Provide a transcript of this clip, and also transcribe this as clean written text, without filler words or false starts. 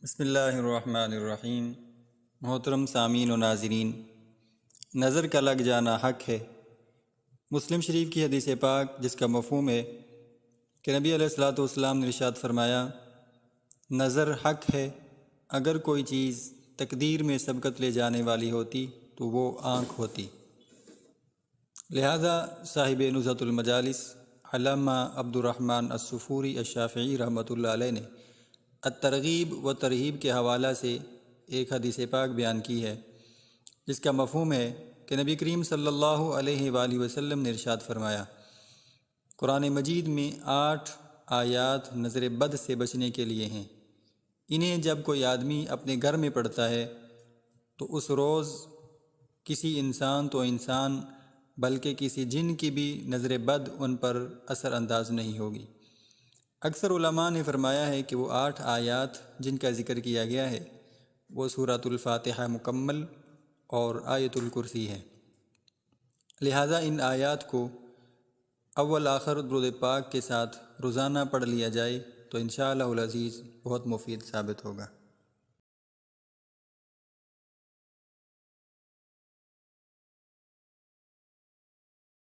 بسم اللہ الرحمن الرحیم۔ محترم سامعین و ناظرین، نظر کا لگ جانا حق ہے۔ مسلم شریف کی حدیث پاک جس کا مفہوم ہے کہ نبی علیہ الصلوۃ والسلام نے ارشاد فرمایا، نظر حق ہے۔ اگر کوئی چیز تقدیر میں سبقت لے جانے والی ہوتی تو وہ آنکھ ہوتی۔ لہذا صاحب نزہۃ المجالس علامہ عبد الرحمن السفوری الشافعی رحمۃ اللہ علیہ نے الترغیب و ترہیب کے حوالہ سے ایک حدیث پاک بیان کی ہے جس کا مفہوم ہے کہ نبی کریم صلی اللہ علیہ وآلہ وسلم نے ارشاد فرمایا، قرآن مجید میں 8 آیات نظر بد سے بچنے کے لیے ہیں۔ انہیں جب کوئی آدمی اپنے گھر میں پڑھتا ہے تو اس روز کسی انسان بلکہ کسی جن کی بھی نظر بد ان پر اثر انداز نہیں ہوگی۔ اکثر علماء نے فرمایا ہے کہ وہ 8 آیات جن کا ذکر کیا گیا ہے وہ سورۃ الفاتحہ مکمل اور آیت الکرسی ہے۔ لہٰذا ان آیات کو اول آخر درود پاک کے ساتھ روزانہ پڑھ لیا جائے تو انشاءاللہ العزیز بہت مفید ثابت ہوگا۔